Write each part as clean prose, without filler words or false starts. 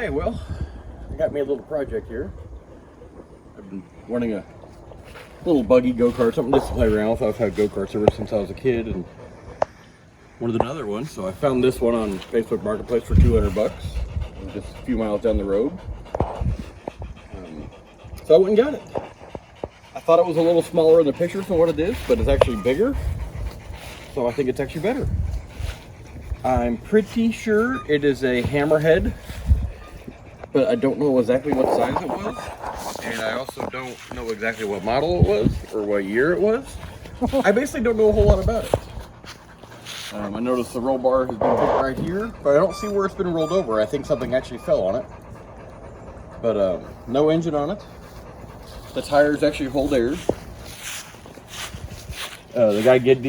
Okay, well, I got me a little project here. I've been wanting a little buggy go-kart, something just to play around with. I've had go-karts ever since I was a kid and wanted another one. So I found this one on Facebook Marketplace for 200 bucks, just a few miles down the road. So I went and got it. I thought it was a little smaller in the pictures than what it is, but it's actually bigger. So I think it's actually better. I'm pretty sure it is a Hammerhead, but I don't know exactly what size it was, and I also don't know exactly what model it was or what year it was. I basically don't know a whole lot about it. I noticed the roll bar has been put right here, but I don't see where it's been rolled over. I think something actually fell on it, but no engine on it. The tires actually hold air. The guy did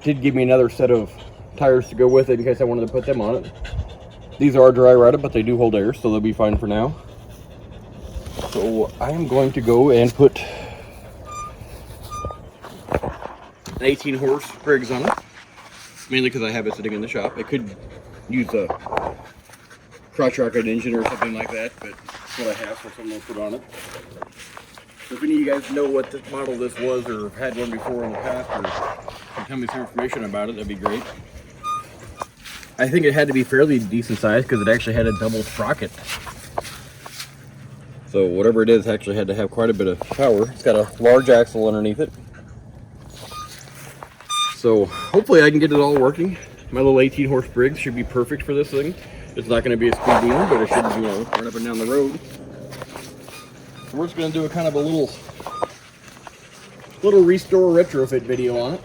give me another set of tires to go with it in case I wanted to put them on it. These are dry rotted, but they do hold air, so they'll be fine for now. So I am going to go and put an 18 horse Briggs on it, mainly because I have it sitting in the shop. I could use a crotch rocket engine or something like that, but that's what I have, so someone will put on it. So if any of you guys know what model this was or had one before in the past, or can tell me some information about it, that'd be great. I think it had to be fairly decent size because it actually had a double sprocket. So whatever it is actually had to have quite a bit of power. It's got a large axle underneath it. So hopefully I can get it all working. My little 18 horse Briggs should be perfect for this thing. It's not going to be a speed demon, but it should, run up and down the road. So we're just going to do a kind of a little restore retrofit video on it.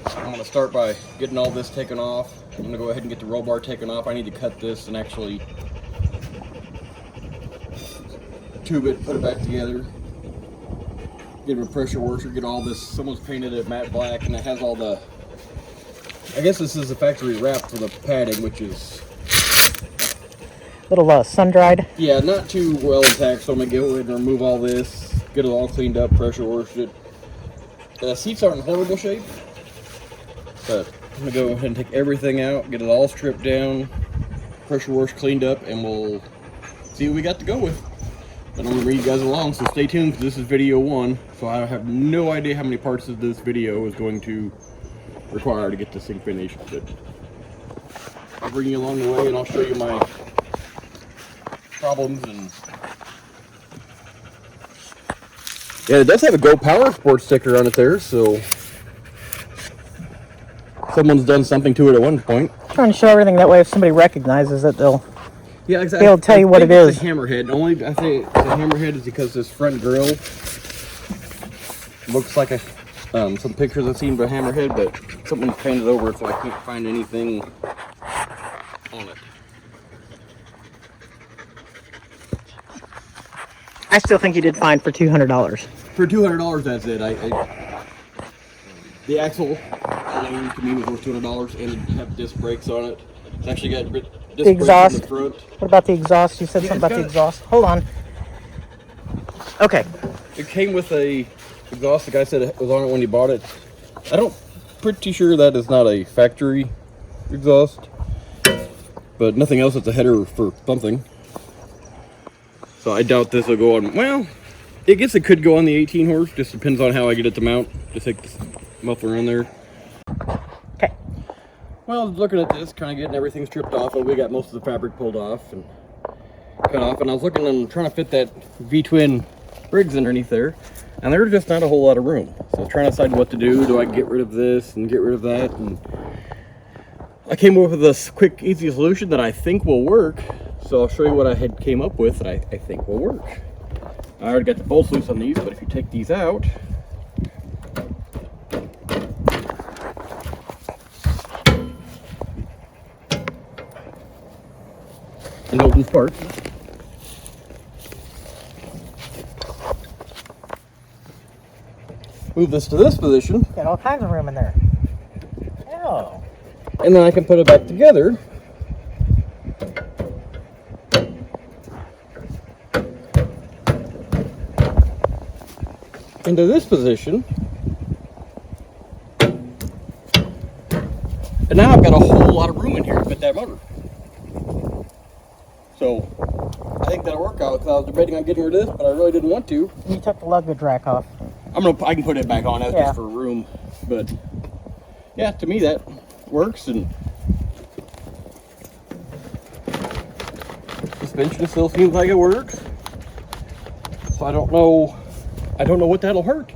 I'm going to start by getting all this taken off. I'm going to go ahead and get the roll bar taken off. I need to cut this and actually tube it, put it back together. Get a pressure washer, get all this. Someone's painted it matte black and it has all the, I guess this is the factory wrap for the padding, which is little sun-dried. Yeah, not too well intact, so I'm going to go ahead and remove all this, get it all cleaned up, pressure wash it. The seats aren't in horrible shape, but I'm going to go ahead and take everything out, get it all stripped down, pressure wash cleaned up, and we'll see what we got to go with. I don't want to bring you guys along, so stay tuned because this is video 1, so I have no idea how many parts of this video is going to require to get this thing finished. But I'll bring you along the way and I'll show you my problems. And yeah, it does have a Go Power Sport sticker on it there, so someone's done something to it at one point. Trying to show everything that way if somebody recognizes it, they'll be able to tell you what it is. It's a Hammerhead. Only I say it's a Hammerhead is because this front grille looks like a some pictures I've seen of a Hammerhead, but something's painted over it, so I can't find anything on it. I still think you did fine for $200. For $200, that's it. The axle alone to me was worth $200, and it had disc brakes on it. It's actually got disc The exhaust. brakes in the front. What about the exhaust? You said something about the exhaust. Hold on. Okay. It came with a exhaust. The guy said it was on it when he bought it. Pretty sure that is not a factory exhaust, but nothing else. It's a header for something. So I doubt this will go on. Well, I guess it could go on the 18 horse. Just depends on how I get it to mount. Just take this muffler on there. Okay. Well, I was looking at this, kind of getting everything stripped off, and we got most of the fabric pulled off and cut off. And I was looking and trying to fit that V-twin Briggs underneath there, and there's just not a whole lot of room. So I was trying to decide what to do. Do I get rid of this and get rid of that? And I came up with this quick, easy solution that I think will work. So I'll show you what I had came up with that I think will work. I already got the bolts loose on these, but if you take these out, and open part, move this to this position. Got all kinds of room in there. Oh. And then I can put it back together. Into this position. And now I've got a whole lot of room in here to put that motor. So I think that'll work out because I was debating on getting rid of this, but I really didn't want to. You took the luggage rack off. I can put it back on. That's Yeah. just for room. But yeah, to me that works, and suspension still seems like it works. So I don't know what that'll hurt.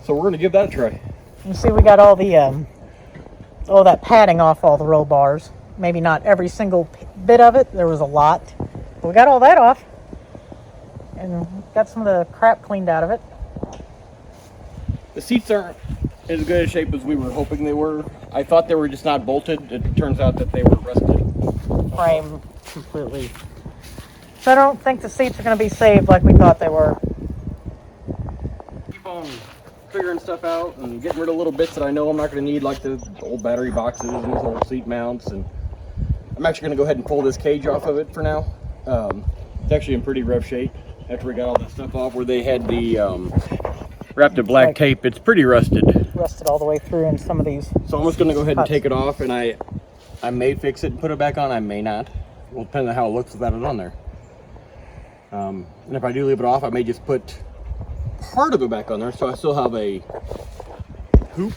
So we're gonna give that a try. You see, we got all the all that padding off all the roll bars. Maybe not every single bit of it. There was a lot. But we got all that off. And got some of the crap cleaned out of it. The seats aren't as good a shape as we were hoping they were. I thought they were just not bolted. It turns out that they were rusted. Frame completely. So I don't think the seats are going to be saved like we thought they were. Keep on figuring stuff out and getting rid of little bits that I know I'm not going to need, like the old battery boxes and these old seat mounts. And I'm actually going to go ahead and pull this cage off of it for now. It's actually in pretty rough shape after we got all that stuff off where they had the wrapped in black tape. It's pretty rusted. Rusted all the way through in some of these. So I'm just going to go ahead and take it off, and I may fix it and put it back on. I may not. It will depend on how it looks without it on there. And if I do leave it off, I may just put part of it back on there, so I still have a hoop,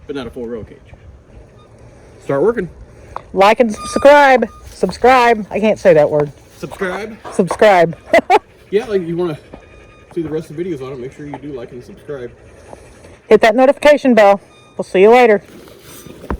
but not a full roll cage. Start working. Like and subscribe. Subscribe. I can't say that word. Subscribe. Subscribe. Yeah, like you want to see the rest of the videos on it, make sure you do like and subscribe. Hit that notification bell. We'll see you later.